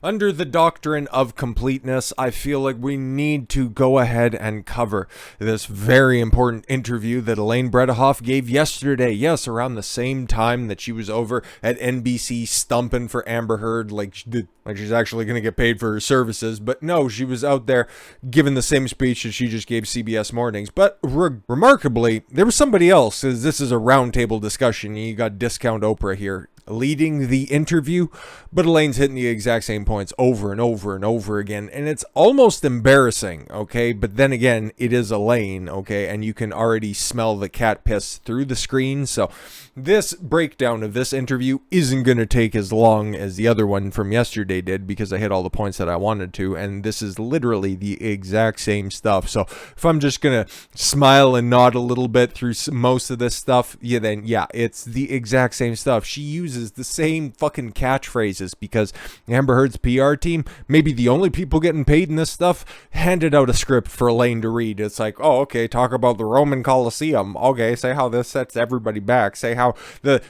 Under the doctrine of completeness, I feel like we need to go ahead and cover this very important interview that Elaine Bredehoft gave yesterday. Yes, around the same time that she was over at NBC stumping for Amber Heard, like she's actually going to get paid for her services. But no, she was out there giving the same speech that she just gave CBS Mornings. But remarkably, there was somebody else, as this is a roundtable discussion. You got Discount Oprah here leading the interview, but Elaine's hitting the exact same points over and over and over again, and it's almost embarrassing, okay? But then again, it is Elaine, okay? And you can already smell the cat piss through the screen, so this breakdown of this interview isn't going to take as long as the other one from yesterday did, because I hit all the points that I wanted to, and this is literally the exact same stuff. So if I'm just going to smile and nod a little bit through most of this stuff, then it's the exact same stuff. She uses the same fucking catchphrases because Amber Heard's PR team, maybe the only people getting paid in this stuff, handed out a script for Elaine to read. It's like, oh, okay, talk about the Roman Colosseum. Okay, say how this sets everybody back. Say how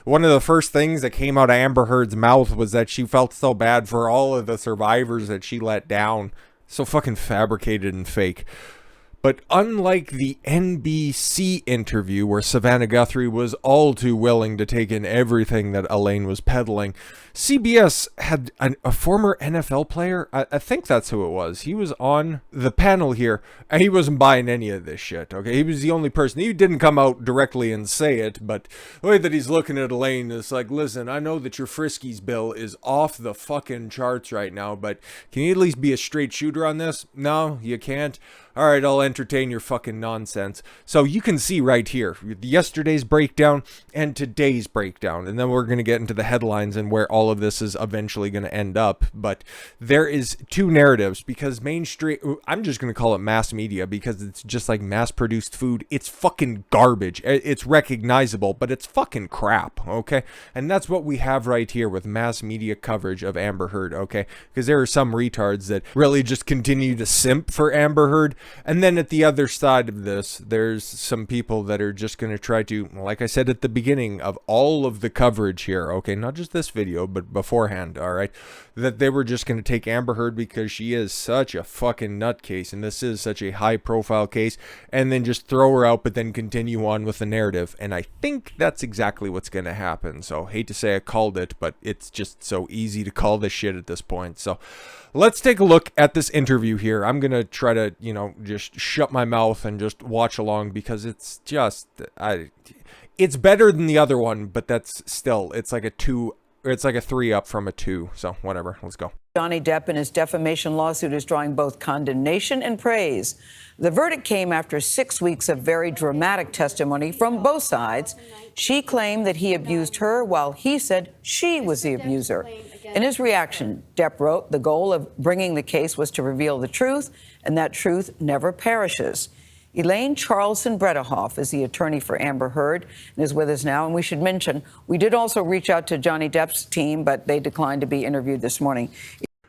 one of the first things that came out of Amber Heard's mouth was that she felt so bad for all of the survivors that she let down. So fucking fabricated and fake. But unlike the NBC interview where Savannah Guthrie was all too willing to take in everything that Elaine was peddling, CBS had a former NFL player, I think that's who it was. He was on the panel here, and he wasn't buying any of this shit, okay? He was the only person. He didn't come out directly and say it, but the way that he's looking at Elaine is like, listen, I know that your Friskies bill is off the fucking charts right now, but can you at least be a straight shooter on this? No, you can't. All right, I'll entertain your fucking nonsense. So you can see right here, yesterday's breakdown and today's breakdown. And then we're going to get into the headlines and where all of this is eventually going to end up. But there is two narratives because mainstream, I'm just going to call it mass media because it's just like mass-produced food. It's fucking garbage. It's recognizable, but it's fucking crap, okay? And that's what we have right here with mass media coverage of Amber Heard, okay? Because there are some retards that really just continue to simp for Amber Heard. And then at the other side of this, there's some people that are just going to try to, like I said at the beginning of all of the coverage here, okay, not just this video, but beforehand, all right, that they were just going to take Amber Heard because she is such a fucking nutcase, and this is such a high-profile case, and then just throw her out, but then continue on with the narrative. And I think that's exactly what's going to happen. So, hate to say I called it, but it's just so easy to call this shit at this point. So, let's take a look at this interview here. I'm going to try to, just shut my mouth and just watch along because it's just, it's better than the other one, but that's still, it's like a 3 up from a 2. So whatever, let's go. Johnny Depp in his defamation lawsuit is drawing both condemnation and praise. The verdict came after 6 weeks of very dramatic testimony from both sides. She claimed that he abused her while he said she was the abuser. In his reaction, Depp wrote, the goal of bringing the case was to reveal the truth, and that truth never perishes. Elaine Bredehoft is the attorney for Amber Heard and is with us now. And we should mention, we did also reach out to Johnny Depp's team, but they declined to be interviewed this morning.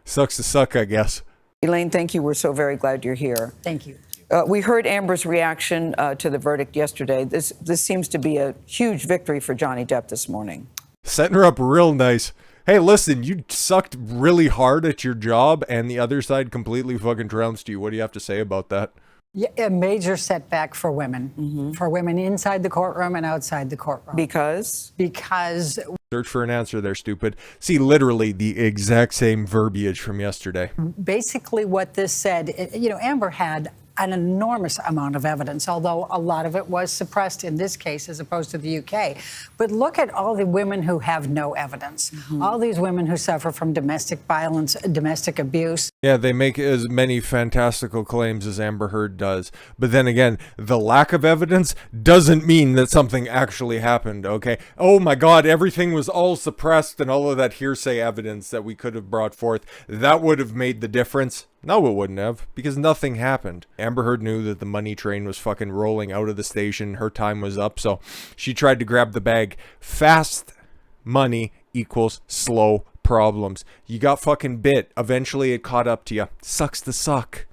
Sucks to suck, I guess. Elaine, thank you. We're so very glad you're here. Thank you. We heard Amber's reaction to the verdict yesterday. This seems to be a huge victory for Johnny Depp this morning. Setting her up real nice. Hey, listen, you sucked really hard at your job and the other side completely fucking trounced you. What do you have to say about that? Yeah, a major setback for women, for women inside the courtroom and outside the courtroom. Because? Because. Search for an answer there, stupid. See, literally the exact same verbiage from yesterday. Basically what this said, Amber had an enormous amount of evidence, although a lot of it was suppressed in this case as opposed to the UK. But look at all the women who have no evidence, all these women who suffer from domestic violence, domestic abuse. Yeah, they make as many fantastical claims as Amber Heard does. But then again, the lack of evidence doesn't mean that something actually happened, okay? Oh my God, everything was all suppressed and all of that hearsay evidence that we could have brought forth, that would have made the difference. No, it wouldn't have, because nothing happened. Amber Heard knew that the money train was fucking rolling out of the station. Her time was up, so she tried to grab the bag. Fast money equals slow problems. You got fucking bit. Eventually it caught up to you. Sucks to suck.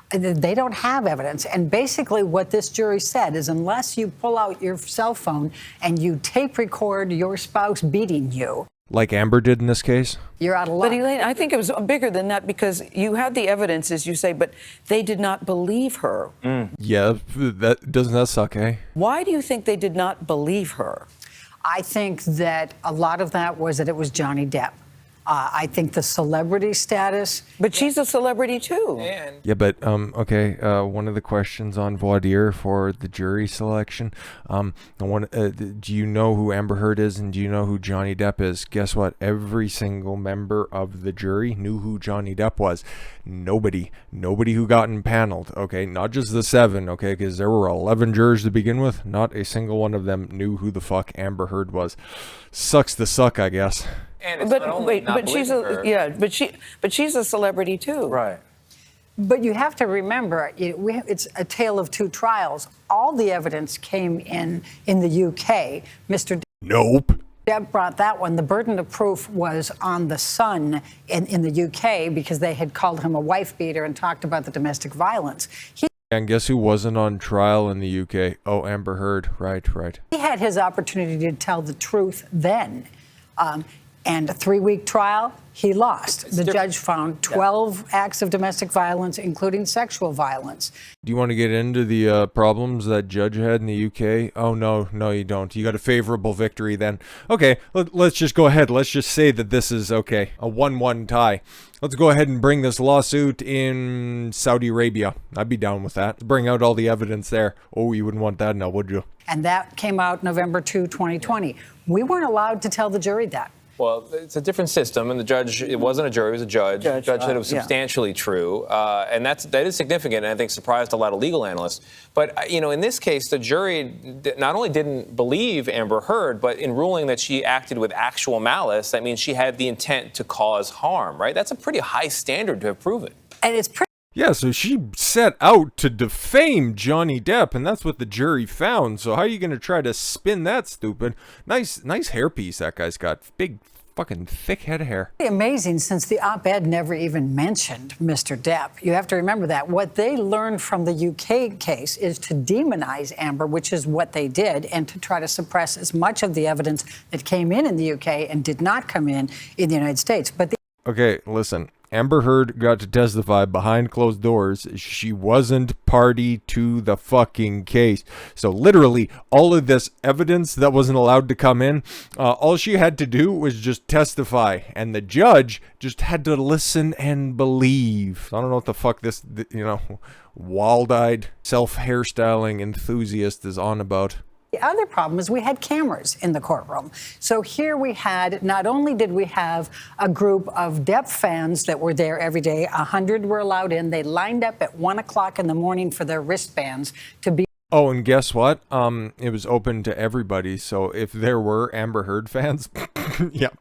They don't have evidence. And basically what this jury said is unless you pull out your cell phone and you tape record your spouse beating you. like Amber did in this case? You're out of luck. But Elaine, I think it was bigger than that because you had the evidence, as you say, but they did not believe her. Yeah, doesn't that suck, eh? Why do you think they did not believe her? I think that a lot of that was that it was Johnny Depp. I think the celebrity status. But she's a celebrity too. Yeah, but okay. One of the questions on voir dire for the jury selection. Do you know who Amber Heard is, and do you know who Johnny Depp is? Guess what? Every single member of the jury knew who Johnny Depp was. Nobody who got impaneled. Okay, not just the 7. Okay, because there were 11 jurors to begin with. Not a single one of them knew who the fuck Amber Heard was. Sucks to suck, I guess. But she's a celebrity too. Right. But you have to remember, it's a tale of two trials. All the evidence came in the UK. Mr. Nope. Depp brought that one. The burden of proof was on the son in the UK because they had called him a wife beater and talked about the domestic violence. And guess who wasn't on trial in the UK? Oh, Amber Heard. Right. He had his opportunity to tell the truth then. And a 3-week trial, he lost. The judge found 12 acts of domestic violence, including sexual violence. Do you want to get into the problems that judge had in the UK? Oh, no, you don't. You got a favorable victory then. Okay, let's just go ahead. Let's just say that this is, okay, a 1-1 tie. Let's go ahead and bring this lawsuit in Saudi Arabia. I'd be down with that. Bring out all the evidence there. Oh, you wouldn't want that now, would you? And that came out November 2, 2020. We weren't allowed to tell the jury that. Well, it's a different system, and the judge, it wasn't a jury, it was a judge. The judge said it was substantially true, and that is significant, and I think surprised a lot of legal analysts. But, in this case, the jury not only didn't believe Amber Heard, but in ruling that she acted with actual malice, that means she had the intent to cause harm, right? That's a pretty high standard to have proven. And it's pretty. Yeah, so she set out to defame Johnny Depp, and that's what the jury found. So how are you going to try to spin that, stupid? Nice hairpiece that guy's got. Big, fucking thick head of hair. Amazing, since the op-ed never even mentioned Mr. Depp. You have to remember that. What they learned from the UK case is to demonize Amber, which is what they did, and to try to suppress as much of the evidence that came in the UK and did not come in the United States. But okay, listen. Amber Heard got to testify behind closed doors. She wasn't party to the fucking case. So literally, all of this evidence that wasn't allowed to come in, all she had to do was just testify. And the judge just had to listen and believe. I don't know what the fuck this, wild-eyed self-hairstyling enthusiast is on about. the other problem is we had cameras in the courtroom. So here we had, not only did we have a group of Depp fans that were there every day, 100 were allowed in. They lined up at 1 o'clock in the morning for their wristbands to be. Oh, and guess what? It was open to everybody. So if there were Amber Heard fans, yeah,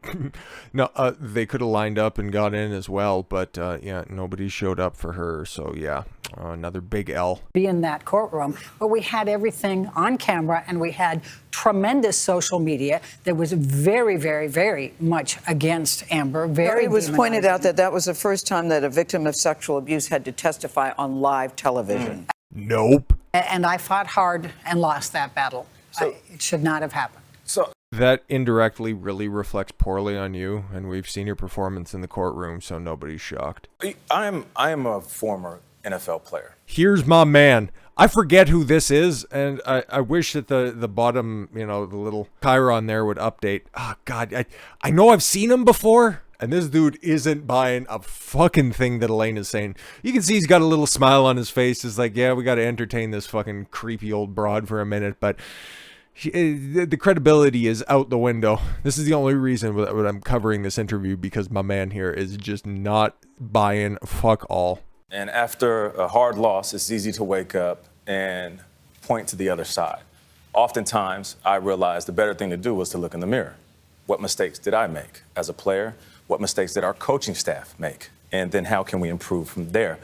no, they could have lined up and got in as well. But yeah, nobody showed up for her. So yeah, another big L. Be in that courtroom, but we had everything on camera, and we had tremendous social media that was very, very, very much against Amber. It was pointed out that that was the first time that a victim of sexual abuse had to testify on live television. Nope. And I fought hard and lost that battle. So it should not have happened. So that indirectly really reflects poorly on you, and we've seen your performance in the courtroom, so nobody's shocked. I am a former NFL player. Here's my man. I forget who this is, and I wish that the bottom, the little chyron there would update. Oh, God, I know I've seen him before, and this dude isn't buying a fucking thing that Elaine is saying. You can see he's got a little smile on his face. It's like, yeah, we got to entertain this fucking creepy old broad for a minute, but the credibility is out the window. This is the only reason that I'm covering this interview, because my man here is just not buying fuck all. And after a hard loss, it's easy to wake up and point to the other side. Oftentimes, I realized the better thing to do was to look in the mirror. What mistakes did I make as a player? What mistakes did our coaching staff make? And then how can we improve from there?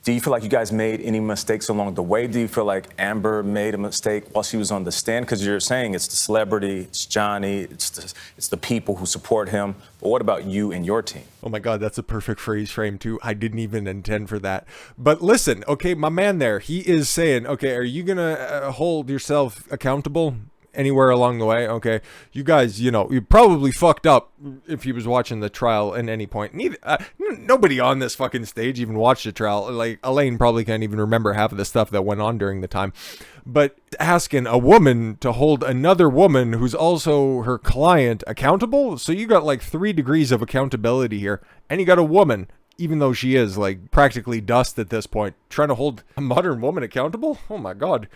Do you feel like you guys made any mistakes along the way? Do you feel like Amber made a mistake while she was on the stand? Because you're saying it's the celebrity, it's Johnny, it's the people who support him. But what about you and your team? Oh my God, that's a perfect phrase frame too. I didn't even intend for that. But listen, okay, my man there, he is saying, okay, are you going to hold yourself accountable? anywhere along the way. Okay, you guys, you probably fucked up if he was watching the trial at any point. Neither, nobody on this fucking stage even watched the trial. Like, Elaine probably can't even remember half of the stuff that went on during the time. But asking a woman to hold another woman who's also her client accountable, so you got like 3 degrees of accountability here, and you got a woman, even though she is like practically dust at this point, trying to hold a modern woman accountable? Oh my God.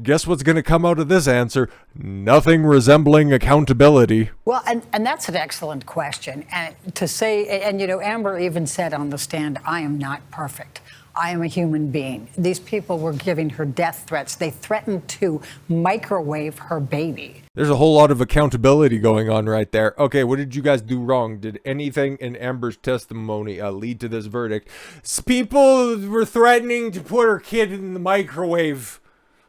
Guess what's going to come out of this answer? Nothing resembling accountability. Well, and that's an excellent question. And to say, and Amber even said on the stand, I am not perfect. I am a human being. These people were giving her death threats. They threatened to microwave her baby. There's a whole lot of accountability going on right there. Okay, what did you guys do wrong? Did anything in Amber's testimony lead to this verdict? People were threatening to put her kid in the microwave.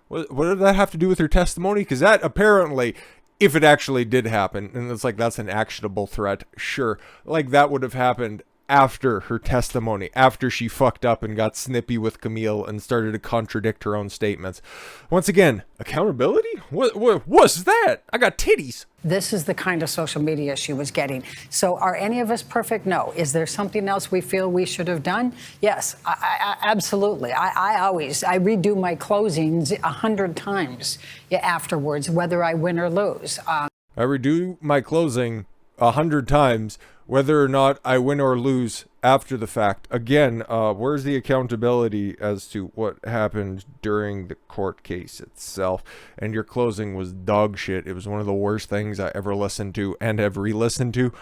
What did that have to do with her testimony? Because that apparently, if it actually did happen, and it's like that's an actionable threat, sure. Like that would have happened after her testimony, after she fucked up and got snippy with Camille and started to contradict her own statements. Once again, accountability? What's that? I got titties. This is the kind of social media she was getting. So are any of us perfect? No. Is there something else we feel we should have done? Yes, I absolutely. I redo my closings 100 times afterwards, whether I win or lose. I redo my closing 100 times, whether or not I win or lose after the fact. Again, where's the accountability as to what happened during the court case itself? And your closing was dog shit. It was one of the worst things I ever listened to and have re-listened to.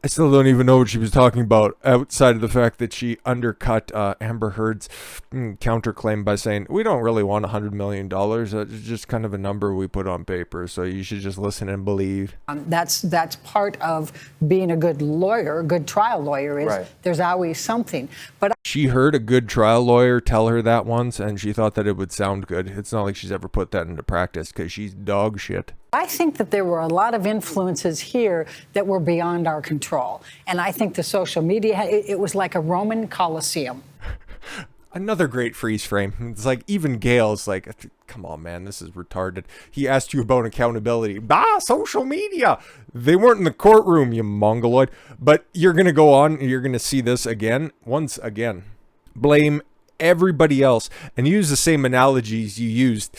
I still don't even know what she was talking about, outside of the fact that she undercut Amber Heard's counterclaim by saying, we don't really want $100 million. It's just kind of a number we put on paper, so you should just listen and believe. That's part of being a good lawyer, a good trial lawyer, is right. There's always something. But she heard a good trial lawyer tell her that once, and she thought that it would sound good. It's not like she's ever put that into practice, because she's dog shit. I think that there were a lot of influences here that were beyond our control. And I think the social media, it was like a Roman Colosseum. Another great freeze frame. It's like even Gayle's like, come on, man, this is retarded. He asked you about accountability. Social media. They weren't in the courtroom, you mongoloid. But you're going to go on and you're going to see this again. Once again, blame everybody else and use the same analogies you used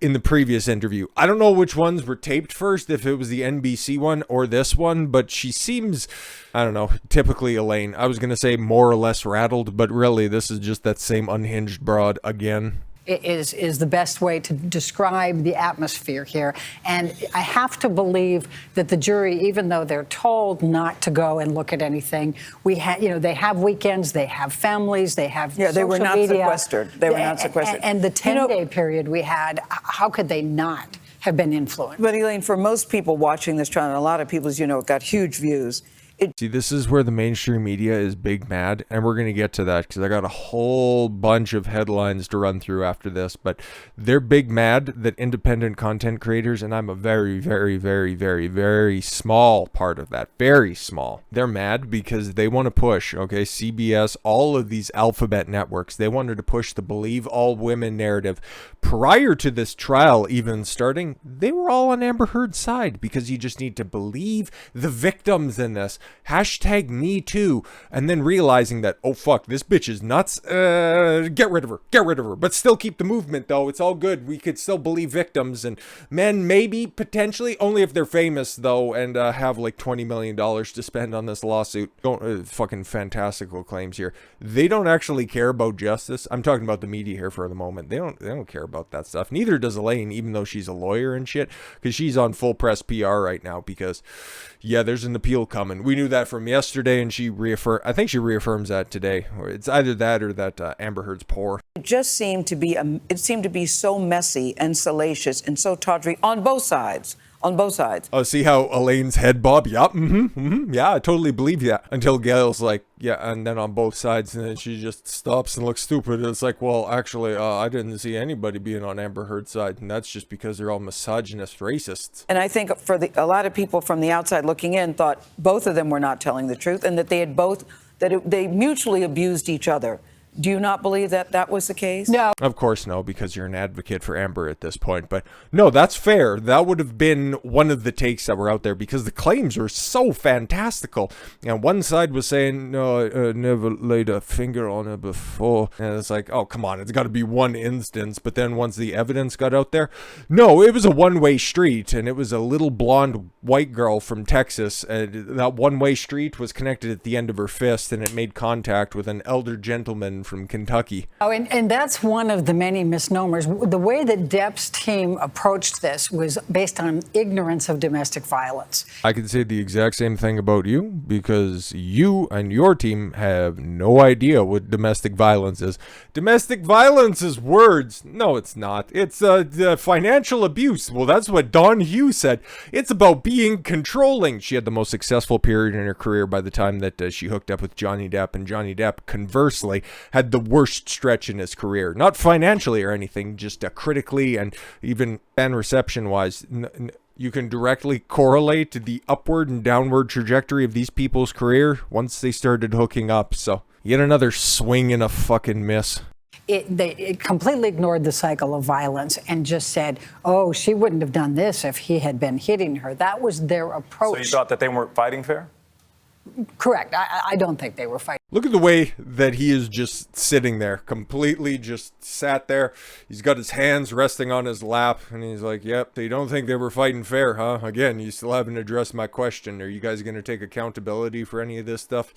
in the previous interview. I don't know which ones were taped first, if it was the NBC one or this one, but she seems, I don't know, typically Elaine. I was going to say more or less rattled, but really this is just that same unhinged broad again. Is the best way to describe the atmosphere here. And I have to believe that the jury, even though they're told not to go and look at anything, they have weekends, they have families, they have social media. They were not sequestered. They were not sequestered. And the 10-day period we had, how could they not have been influenced? But Elaine, for most people watching this trial, and a lot of people, as you know, it got huge views. See, this is where the mainstream media is big mad, and we're going to get to that because I got a whole bunch of headlines to run through after this, but they're big mad that independent content creators, and I'm a very, very, very, very, very small part of that, very small. They're mad because they want to push, okay, CBS, all of these alphabet networks, they wanted to push the believe all women narrative. Prior to this trial even starting, they were all on Amber Heard's side because you just need to believe the victims in this. Hashtag me too, and then realizing that, oh fuck, this bitch is nuts, get rid of her, but still keep the movement though, it's all good, we could still believe victims, and men maybe, potentially, only if they're famous though, and have like $20 million to spend on this lawsuit. Fucking fantastical claims here. They don't actually care about justice. I'm talking about the media here for the moment. They don't care about that stuff. Neither does Elaine, even though she's a lawyer and shit, because she's on full press PR right now, because yeah, there's an appeal coming. We knew that from yesterday, and I think she reaffirms that today. It's either that or that Amber Heard's poor. It just seemed to be so messy and salacious and so tawdry on both sides. On both sides. Oh, see how Elaine's head bob? Yeah, yeah, I totally believe that. Until Gayle's like, yeah, and then on both sides, and then she just stops and looks stupid. It's like, well, actually, I didn't see anybody being on Amber Heard's side, and that's just because they're all misogynist racists. And I think a lot of people from the outside looking in thought both of them were not telling the truth, and that they mutually abused each other. Do you not believe that that was the case? No. Of course, no, because you're an advocate for Amber at this point. But no, that's fair. That would have been one of the takes that were out there because the claims were so fantastical. And one side was saying, no, I never laid a finger on her before. And it's like, oh, come on, it's got to be one instance. But then once the evidence got out there, no, it was a one-way street. And it was a little blonde white girl from Texas. And that one-way street was connected at the end of her fist. And it made contact with an elder gentleman from Kentucky. Oh, and that's one of the many misnomers. The way that Depp's team approached this was based on ignorance of domestic violence. I can say the exact same thing about you because you and your team have no idea what domestic violence is. Domestic violence is words. No, it's not. It's financial abuse. Well, that's what Dawn Hughes said. It's about being controlling. She had the most successful period in her career by the time that she hooked up with Johnny Depp, and Johnny Depp, conversely, had the worst stretch in his career. Not financially or anything, just critically and even fan reception wise. You can directly correlate the upward and downward trajectory of these people's career once they started hooking up. So yet another swing and a fucking miss. It completely ignored the cycle of violence and just said, oh, she wouldn't have done this if he had been hitting her. That was their approach. So you thought that they weren't fighting fair? Correct. I don't think they were fighting. Look at the way that he is just sitting there, completely just sat there. He's got his hands resting on his lap, and he's like, yep, so you don't think they were fighting fair, huh? Again, you still haven't addressed my question. Are you guys going to take accountability for any of this stuff?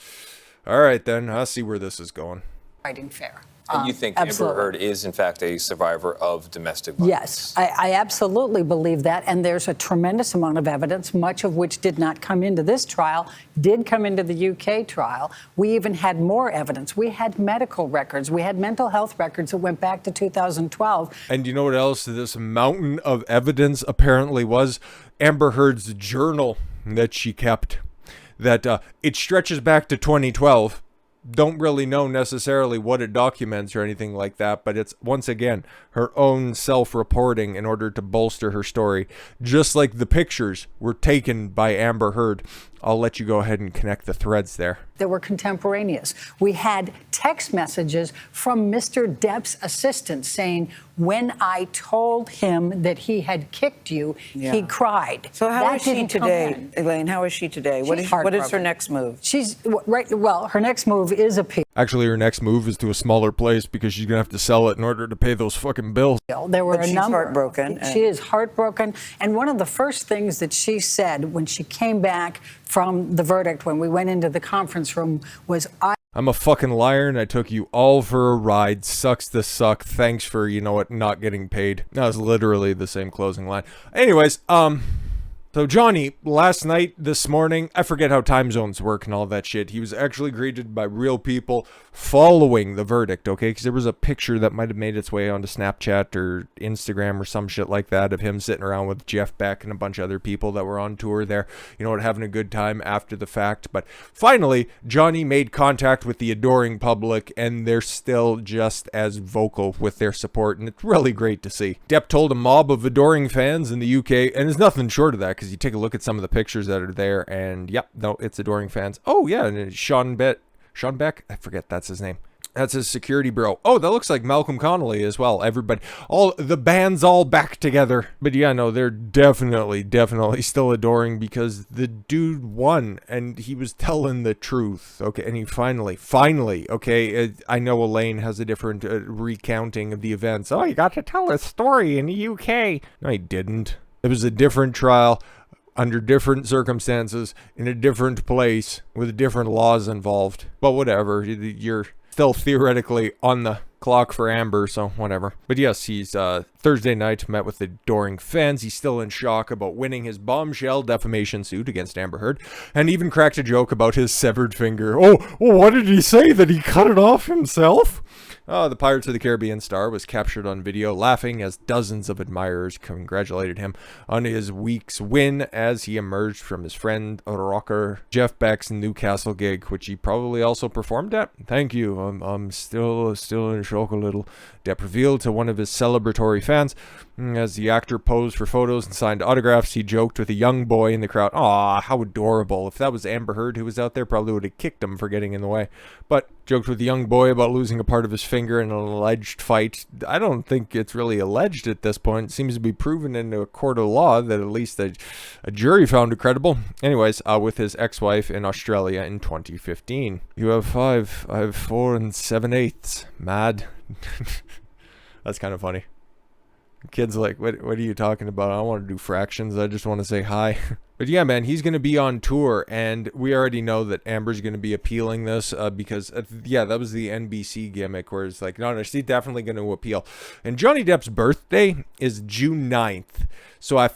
All right, then. I'll see where this is going. Fighting fair. And you think absolutely. Amber Heard is, in fact, a survivor of domestic violence? Yes, I absolutely believe that. And there's a tremendous amount of evidence, much of which did not come into this trial, did come into the UK trial. We even had more evidence. We had medical records. We had mental health records that went back to 2012. And you know what else this mountain of evidence apparently was? Amber Heard's journal that she kept. That it stretches back to 2012. Don't really know necessarily what it documents or anything like that, but it's, once again, her own self-reporting in order to bolster her story. Just like the pictures were taken by Amber Heard. I'll let you go ahead and connect the threads there. They were contemporaneous. We had text messages from Mr. Depp's assistant saying, when I told him that he had kicked you, he cried. So how That is she didn't come today, in. Elaine? How is she today? What is her heartbroken. next move? She's right. Well, her next move is appeal. Actually, her next move is to a smaller place because she's going to have to sell it in order to pay those fucking bills. There were But a she's number. heartbroken. She is heartbroken. And one of the first things that she said when she came back from the verdict, when we went into the conference room, was, I'm a fucking liar and I took you all for a ride. Sucks to suck. Thanks for, you know what, not getting paid. That was literally the same closing line. Anyways, so Johnny, last night, this morning, I forget how time zones work and all that shit. He was actually greeted by real people following the verdict, okay? Because there was a picture that might have made its way onto Snapchat or Instagram or some shit like that of him sitting around with Jeff Beck and a bunch of other people that were on tour there, you know what, having a good time after the fact. But finally, Johnny made contact with the adoring public, and they're still just as vocal with their support, and it's really great to see. Depp told a mob of adoring fans in the UK, and there's nothing short of that, because you take a look at some of the pictures that are there, and yep, no, it's adoring fans. Oh yeah, and Sean Beck, I forget that's his name. That's his security bro. Oh, that looks like Malcolm Connolly as well. Everybody, all the band's all back together. But yeah, no, they're definitely still adoring because the dude won and he was telling the truth. Okay, and he finally, okay, I know Elaine has a different recounting of the events. Oh, you got to tell a story in the UK. No, he didn't. It was a different trial, under different circumstances, in a different place, with different laws involved. But whatever, you're still theoretically on the clock for Amber, so whatever. But yes, he's Thursday night met with adoring fans. He's still in shock about winning his bombshell defamation suit against Amber Heard, and even cracked a joke about his severed finger. Oh, what did he say? That he cut it off himself? The Pirates of the Caribbean star was captured on video laughing as dozens of admirers congratulated him on his week's win as he emerged from his friend rocker Jeff Beck's Newcastle gig, which he probably also performed at. Thank you. I'm still in shock a little. Depp revealed to one of his celebratory fans. As the actor posed for photos and signed autographs, he joked with a young boy in the crowd. Aw, how adorable. If that was Amber Heard who was out there, probably would have kicked him for getting in the way. But Joked with a young boy about losing a part of his finger in an alleged fight. I don't think it's really alleged at this point. It seems to be proven in a court of law that at least a jury found it credible. Anyways, with his ex-wife in Australia in 2015. You have 5, I have 4 and 7/8. Mad. That's kind of funny. Kid's like, what are you talking about? I don't want to do fractions. I just want to say hi. But yeah, man, he's going to be on tour, and we already know that Amber's going to be appealing this because, yeah, that was the NBC gimmick where it's like, no, she's definitely going to appeal. And Johnny Depp's birthday is June 9th. So I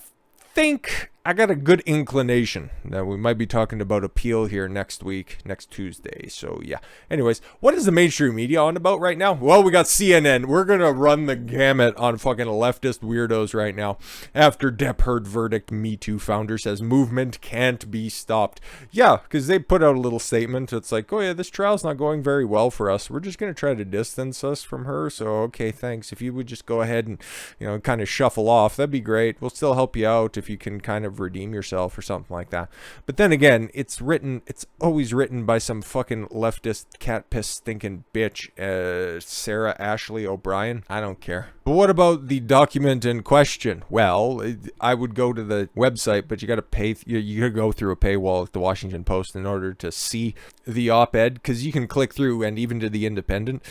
think I got a good inclination that we might be talking about appeal here next week, next Tuesday. So yeah. Anyways, what is the mainstream media on about right now? Well, we got CNN. We're going to run the gamut on fucking leftist weirdos right now. After Depp heard verdict, Me Too founder says movement can't be stopped. Yeah, because they put out a little statement. It's like, oh yeah, this trial's not going very well for us. We're just going to try to distance us from her. So, okay, thanks. If you would just go ahead and, kind of shuffle off, that'd be great. We'll still help you out if you can kind of redeem yourself or something like that. But then again, it's always written by some fucking leftist cat piss stinking bitch, Sarah Ashley O'Brien. I don't care. But what about the document in question? Well, I would go to the website, but you got to pay. You got to go through a paywall at the Washington Post in order to see the op-ed, because you can click through, and even to the Independent,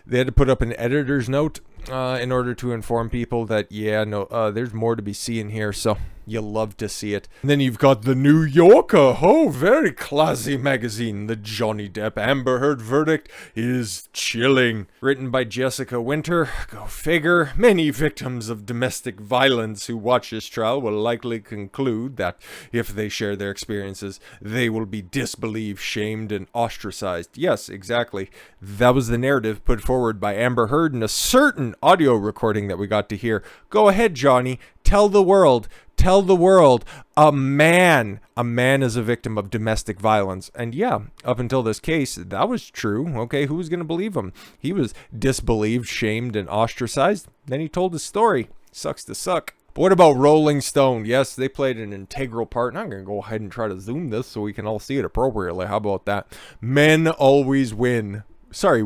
they had to put up an editor's note in order to inform people that, there's more to be seen here. So you'll love to see it. And then you've got the New Yorker. Oh, very classy magazine. The Johnny Depp Amber Heard verdict is chilling. Written by Jessica Winter. Go figure. Many victims of domestic violence who watch this trial will likely conclude that if they share their experiences, they will be disbelieved, shamed, and ostracized. Yes, exactly. That was the narrative put forward by Amber Heard in a certain audio recording that we got to hear. Go ahead, Johnny. Tell the world a man is a victim of domestic violence. And yeah, up until this case, that was true. Okay, who was going to believe him? He was disbelieved, shamed, and ostracized. Then he told his story. Sucks to suck. But what about Rolling Stone? Yes, they played an integral part. And I'm going to go ahead and try to zoom this so we can all see it appropriately. How about that? Men always win. Sorry,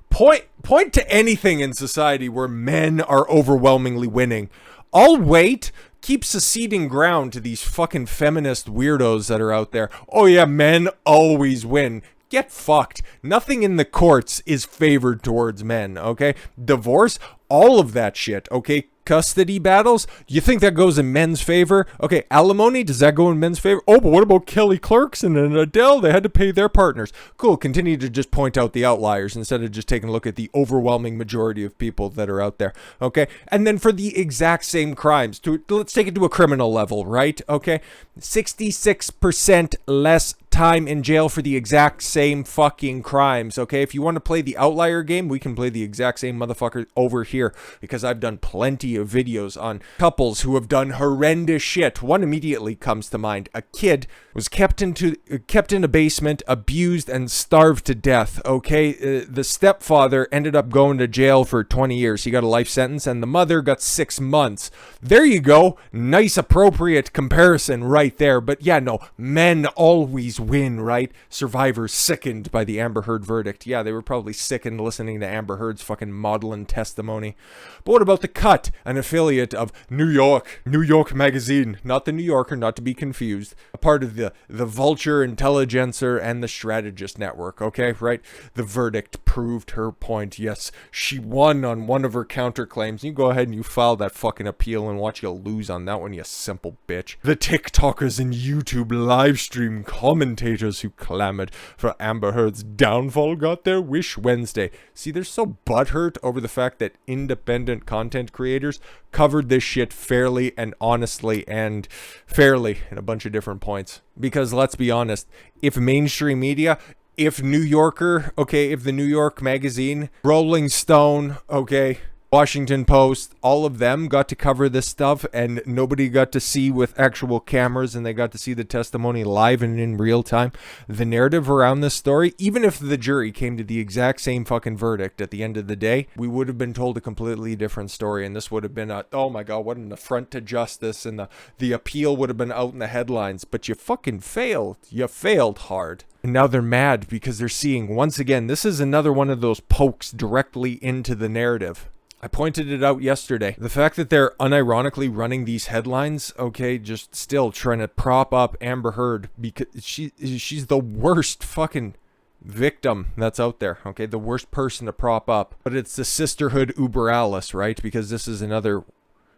point to anything in society where men are overwhelmingly winning. I'll wait. Keep seceding ground to these fucking feminist weirdos that are out there. Oh yeah, men always win. Get fucked. Nothing in the courts is favored towards men, okay? Divorce, all of that shit, okay? Custody battles, you think that goes in men's favor? Okay, alimony, does that go in men's favor? Oh, but what about Kelly Clarkson and Adele? They had to pay their partners. Cool, continue to just point out the outliers instead of just taking a look at the overwhelming majority of people that are out there, okay? And then for the exact same crimes, let's take it to a criminal level, right? Okay, 66% less time in jail for the exact same fucking crimes, okay? If you want to play the outlier game, we can play the exact same motherfucker over here, because I've done plenty of videos on couples who have done horrendous shit. One immediately comes to mind. A kid was kept in a basement, abused, and starved to death, okay? The stepfather ended up going to jail for 20 years. He got a life sentence, and the mother got 6 months. There you go. Nice, appropriate comparison right there. But yeah, no, men always win, right? Survivors sickened by the Amber Heard verdict. Yeah, they were probably sickened listening to Amber Heard's fucking maudlin testimony. But what about The Cut, an affiliate of New York Magazine, not the New Yorker, not to be confused, a part of the Vulture, Intelligencer, and the Strategist Network, okay, right? The verdict proved her point. Yes, she won on one of her counterclaims. You go ahead and you file that fucking appeal and watch you lose on that one, you simple bitch. The TikTokers and YouTube live stream commentators who clamored for Amber Heard's downfall got their wish Wednesday. See, they're so butthurt over the fact that independent content creators covered this shit fairly and honestly and fairly in a bunch of different points. Because let's be honest, if mainstream media, if New Yorker, okay, if the New York Magazine, Rolling Stone, okay, Washington Post, all of them got to cover this stuff, and nobody got to see with actual cameras, and they got to see the testimony live and in real time. The narrative around this story, even if the jury came to the exact same fucking verdict at the end of the day, we would have been told a completely different story, and this would have been oh my god, what an affront to justice, and the appeal would have been out in the headlines. But you fucking failed. You failed hard. And now they're mad because they're seeing, once again, this is another one of those pokes directly into the narrative. I pointed it out yesterday. The fact that they're unironically running these headlines, okay, just still trying to prop up Amber Heard because she's the worst fucking victim that's out there, okay? The worst person to prop up. But it's the sisterhood uber alles, right? Because this is another,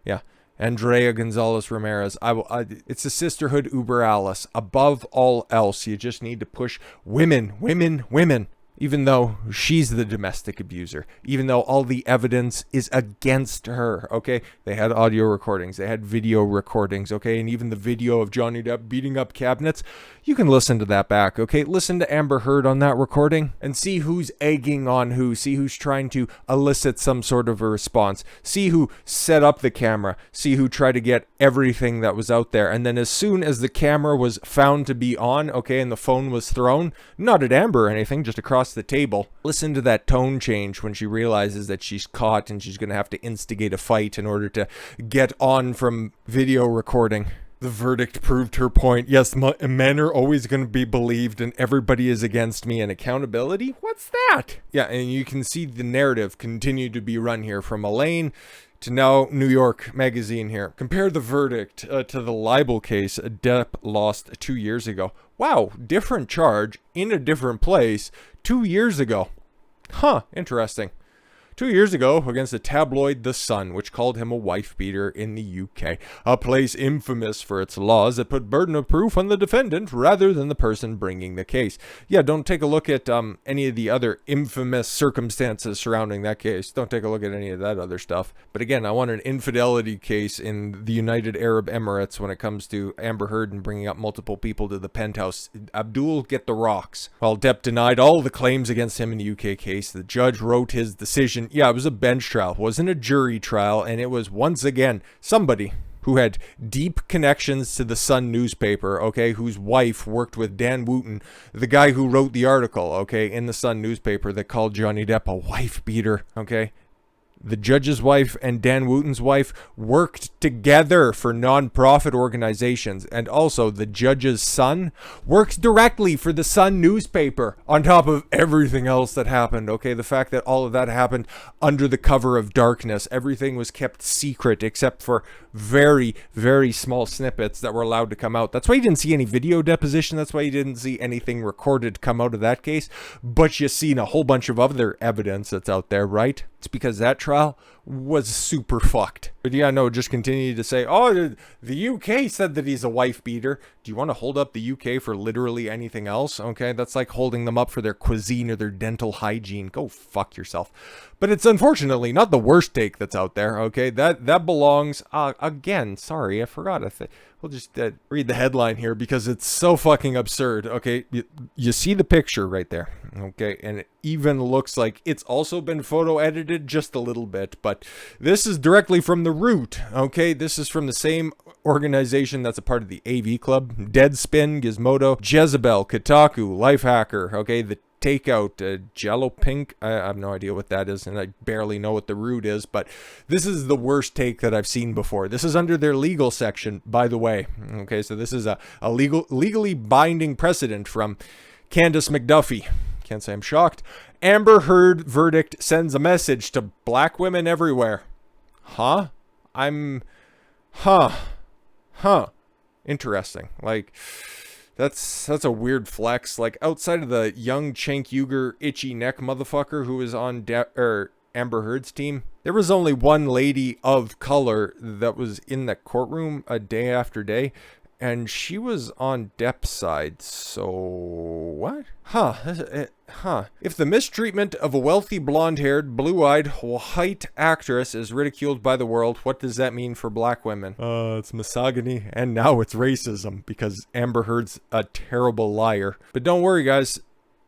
yeah, Andrea Gonzalez Ramirez. It's the sisterhood uber alles. Above all else, you just need to push women, women, women. Even though she's the domestic abuser, even though all the evidence is against her, okay? They had audio recordings, they had video recordings, okay? And even the video of Johnny Depp beating up cabinets, you can listen to that back, okay? Listen to Amber Heard on that recording and see who's egging on who, see who's trying to elicit some sort of a response, see who set up the camera, see who tried to get everything that was out there. And then as soon as the camera was found to be on, okay, and the phone was thrown, not at Amber or anything, just across the table, listen to that tone change when she realizes that she's caught and she's going to have to instigate a fight in order to get on from video recording. The verdict proved her point. Yes, men are always going to be believed and everybody is against me. And accountability? What's that? Yeah, and you can see the narrative continue to be run here from Elaine to now New York Magazine here. Compare the verdict to the libel case Depp lost 2 years ago. Wow, different charge in a different place 2 years ago. Huh, interesting. 2 years ago against the tabloid The Sun, which called him a wife beater in the UK, a place infamous for its laws that put burden of proof on the defendant rather than the person bringing the case. Yeah, don't take a look at any of the other infamous circumstances surrounding that case. Don't take a look at any of that other stuff. But again, I want an infidelity case in the United Arab Emirates when it comes to Amber Heard and bringing up multiple people to the penthouse. Abdul, get the rocks. While Depp denied all the claims against him in the UK case, the judge wrote his decision. Yeah, it was a bench trial. It wasn't a jury trial, and it was once again somebody who had deep connections to the Sun newspaper, okay, whose wife worked with Dan Wooten, the guy who wrote the article, okay, in the Sun newspaper that called Johnny Depp a wife beater, okay? The judge's wife and Dan Wooten's wife worked together for non-profit organizations, and also the judge's son works directly for the Sun newspaper on top of everything else that happened, okay? The fact that all of that happened under the cover of darkness. Everything was kept secret except for very, very small snippets that were allowed to come out. That's why you didn't see any video deposition. That's why you didn't see anything recorded come out of that case. But you've seen a whole bunch of other evidence that's out there, right? It's because that trial was super fucked. But yeah, no, just continue to say, oh, the UK said that he's a wife beater. Do you want to hold up the UK for literally anything else? Okay, that's like holding them up for their cuisine or their dental hygiene. Go fuck yourself. But it's unfortunately not the worst take that's out there, okay? That belongs, again, sorry, I forgot. We'll just read the headline here because it's so fucking absurd, okay? You see the picture right there, okay? And it even looks like it's also been photo edited just a little bit, but this is directly from The Root, okay? This is from the same organization that's a part of the AV Club, Deadspin, Gizmodo, Jezebel, Kotaku, Lifehacker, okay? The Takeout, Jello Pink, I have no idea what that is, and I barely know what The Root is, but this is the worst take that I've seen before. This is under their legal section, by the way. Okay, so this is a legally binding precedent from Candace McDuffie. Can't say I'm shocked. Amber Heard verdict sends a message to black women everywhere. Huh? Interesting. Like, that's a weird flex. Like, outside of the young Cenk Uygur itchy neck motherfucker who was on Amber Heard's team, there was only one lady of color that was in the courtroom a day after day, and she was on Depp's side. So what? If the mistreatment of a wealthy blonde-haired, blue-eyed, white actress is ridiculed by the world, what does that mean for black women? It's misogyny, and now it's racism, because Amber Heard's a terrible liar. But don't worry, guys.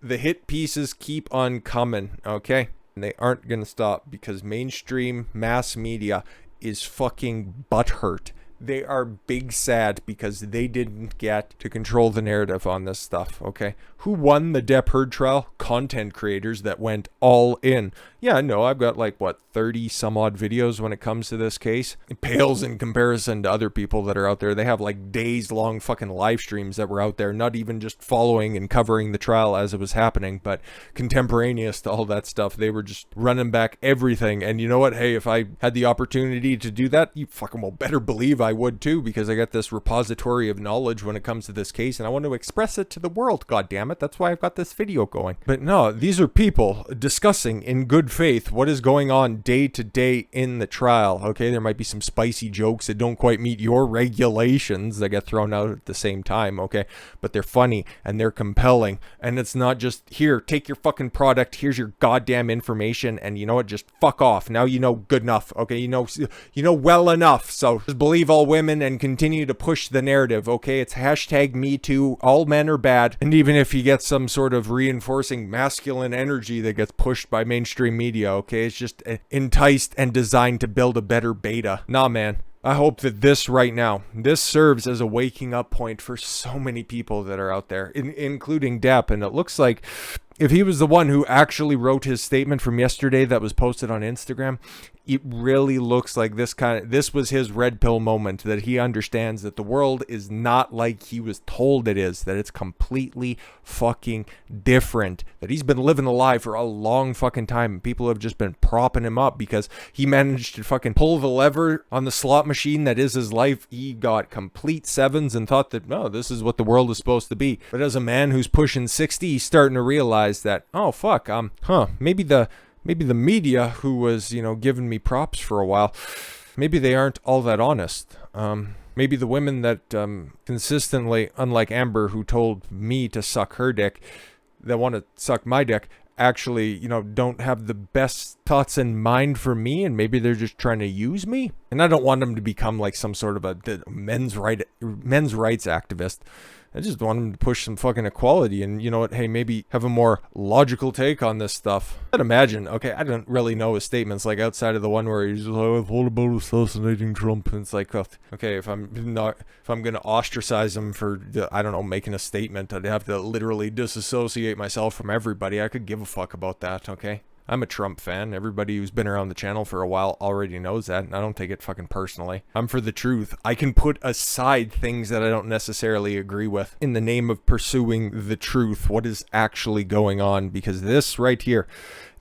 The hit pieces keep on coming, okay? And they aren't going to stop because mainstream mass media is fucking butthurt. They are big sad because they didn't get to control the narrative on this stuff, okay? Who won the Depp Heard trial? Content creators that went all in. Yeah, no, I've got like, 30 some odd videos when it comes to this case. It pales in comparison to other people that are out there. They have like days long fucking live streams that were out there, not even just following and covering the trial as it was happening, but contemporaneous to all that stuff. They were just running back everything. And you know what? Hey, if I had the opportunity to do that, you fucking well better believe I would too, because I got this repository of knowledge when it comes to this case and I want to express it to the world. God damn it. That's why I've got this video going. But no, these are people discussing in good faith what is going on day to day in the trial. Okay, there might be some spicy jokes that don't quite meet your regulations that get thrown out at the same time, okay, but they're funny and they're compelling, and it's not just, here, take your fucking product, here's your goddamn information, and you know what, just fuck off. Now you know good enough, okay, you know well enough, so just believe all women and continue to push the narrative, okay? It's hashtag me too, all men are bad. And even if you get some sort of reinforcing masculine energy that gets pushed by mainstream media, okay, it's just enticed and designed to build a better beta. Nah, man. I hope that this right now, this serves as a waking up point for so many people that are out there, including Depp. And it looks like if he was the one who actually wrote his statement from yesterday that was posted on Instagram, it really looks like this was his red pill moment, that he understands that the world is not like he was told it is, that it's completely fucking different, that he's been living a lie for a long fucking time, and people have just been propping him up because he managed to fucking pull the lever on the slot machine that is his life. He got complete sevens and thought that, no, this is what the world is supposed to be. But as a man who's pushing 60, he's starting to realize that, oh fuck, maybe the media who was, giving me props for a while, maybe they aren't all that honest. Maybe the women that consistently, unlike Amber, who told me to suck her dick, that want to suck my dick, actually, don't have the best thoughts in mind for me, and maybe they're just trying to use me. And I don't want them to become like some sort of a men's rights activist. I just want him to push some fucking equality and, you know what, hey, maybe have a more logical take on this stuff. I'd imagine, okay, I don't really know his statements, like outside of the one where he's like, what about assassinating Trump? And it's like, okay, if I'm going to ostracize him for, I don't know, making a statement, I'd have to literally disassociate myself from everybody. I could give a fuck about that, okay? I'm a Trump fan. Everybody who's been around the channel for a while already knows that, and I don't take it fucking personally. I'm for the truth. I can put aside things that I don't necessarily agree with in the name of pursuing the truth, what is actually going on, because this right here,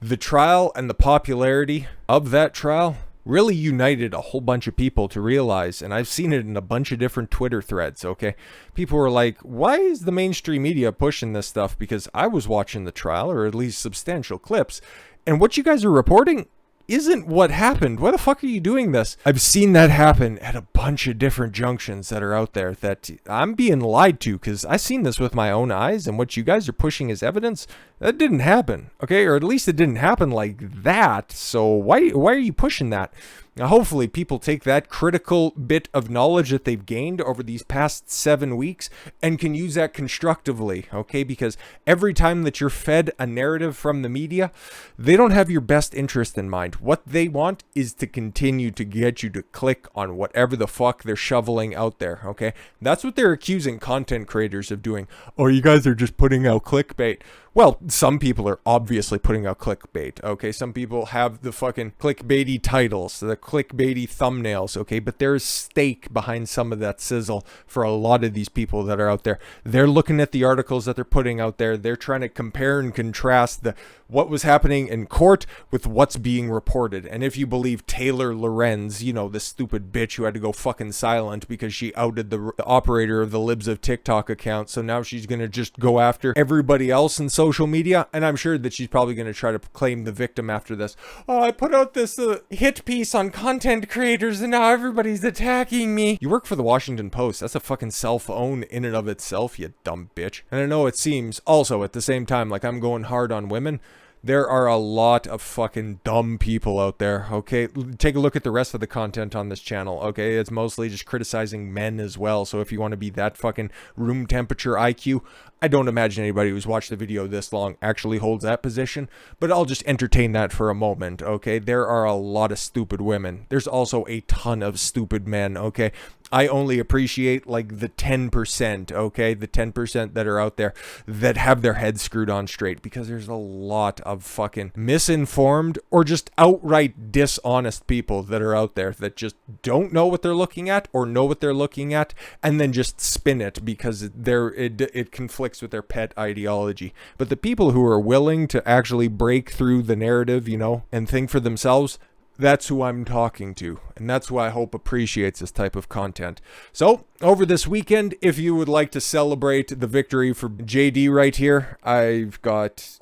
the trial and the popularity of that trial really united a whole bunch of people to realize, and I've seen it in a bunch of different Twitter threads, okay? People were like, why is the mainstream media pushing this stuff? Because I was watching the trial, or at least substantial clips, and what you guys are reporting isn't what happened. Why the fuck are you doing this? I've seen that happen at a bunch of different junctions that are out there that I'm being lied to, because I've seen this with my own eyes, and what you guys are pushing as evidence, that didn't happen, okay? Or at least it didn't happen like that, so why are you pushing that? Now, hopefully people take that critical bit of knowledge that they've gained over these past 7 weeks and can use that constructively, okay? Because every time that you're fed a narrative from the media, they don't have your best interest in mind. What they want is to continue to get you to click on whatever the fuck they're shoveling out there, okay? That's what they're accusing content creators of doing. Oh, you guys are just putting out clickbait. Well, some people are obviously putting out clickbait, okay? Some people have the fucking clickbaity titles, the clickbaity thumbnails, okay? But there's stake behind some of that sizzle for a lot of these people that are out there. They're looking at the articles that they're putting out there. They're trying to compare and contrast what was happening in court with what's being reported. And if you believe Taylor Lorenz, this stupid bitch who had to go fucking silent because she outed the operator of the Libs of TikTok account, so now she's going to just go after everybody else in social media, and I'm sure that she's probably going to try to claim the victim after this. Oh, I put out this hit piece on content creators and now everybody's attacking me. You work for the Washington Post. That's a fucking self-own in and of itself, you dumb bitch. And I know it seems also at the same time like I'm going hard on women. There are a lot of fucking dumb people out there, okay? Take a look at the rest of the content on this channel, okay? It's mostly just criticizing men as well. So if you want to be that fucking room temperature IQ, I don't imagine anybody who's watched the video this long actually holds that position, but I'll just entertain that for a moment, okay? There are a lot of stupid women. There's also a ton of stupid men, okay? I only appreciate like the 10%, okay? The 10% that are out there that have their heads screwed on straight, because there's a lot of fucking misinformed or just outright dishonest people that are out there that just don't know what they're looking at or know what they're looking at and then just spin it because it conflicts with their pet ideology. But the people who are willing to actually break through the narrative, you know, and think for themselves, that's who I'm talking to, and that's who I hope appreciates this type of content. So, over this weekend, if you would like to celebrate the victory for JD right here, I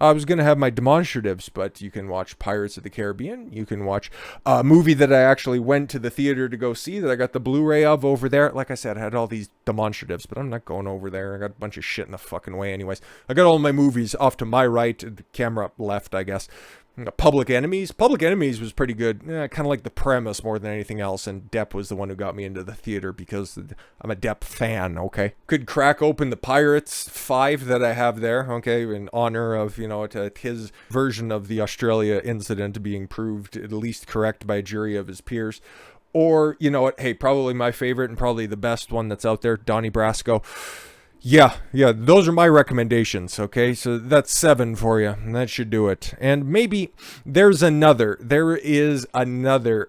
was going to have my demonstratives, but you can watch Pirates of the Caribbean. You can watch a movie that I actually went to the theater to go see that I got the Blu-ray of over there. Like I said, I had all these demonstratives, but I'm not going over there. I got a bunch of shit in the fucking way anyways. I got all my movies off to my right, the camera left, I guess. Public Enemies. Public Enemies was pretty good. Kind of like the premise more than anything else. And Depp was the one who got me into the theater because I'm a Depp fan, okay? Could crack open the Pirates 5 that I have there, okay? In honor of, you know, to his version of the Australia incident being proved at least correct by a jury of his peers. Or, you know what? Hey, probably my favorite and probably the best one that's out there, Donnie Brasco. Yeah, those are my recommendations, okay? So that's 7 for you, and that should do it. And maybe there is another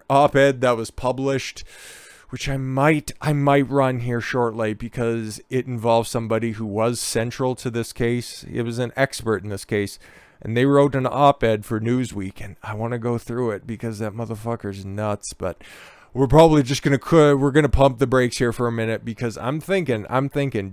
op-ed that was published, which I might run here shortly because it involves somebody who was central to this case. It was an expert in this case, and they wrote an op-ed for Newsweek, and I want to go through it because that motherfucker's nuts, but we're probably just gonna pump the brakes here for a minute because I'm thinking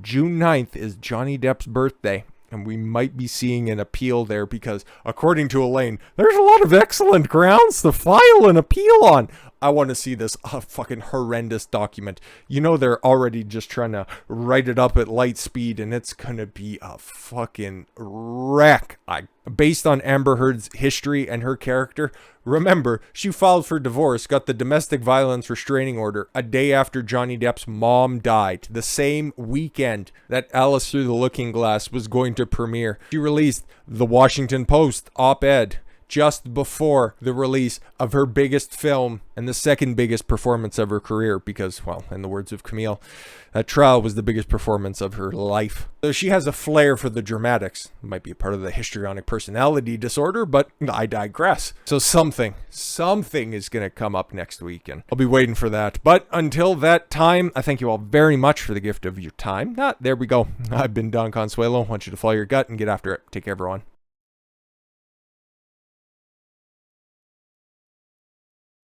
June 9th is Johnny Depp's birthday, and we might be seeing an appeal there because, according to Elaine, there's a lot of excellent grounds to file an appeal on. I want to see this fucking horrendous document. You know they're already just trying to write it up at light speed, and it's gonna be a fucking wreck. Based on Amber Heard's history and her character, remember, she filed for divorce, got the domestic violence restraining order a day after Johnny Depp's mom died, the same weekend that Alice Through the Looking Glass was going to premiere. She released the Washington Post op-ed just before the release of her biggest film and the second biggest performance of her career because, well, in the words of Camille, that trial was the biggest performance of her life. So she has a flair for the dramatics. It might be a part of the histrionic personality disorder, but I digress. So something is going to come up next week, and I'll be waiting for that. But until that time, I thank you all very much for the gift of your time. There we go. I've been Don Consuelo. I want you to follow your gut and get after it. Take care, everyone.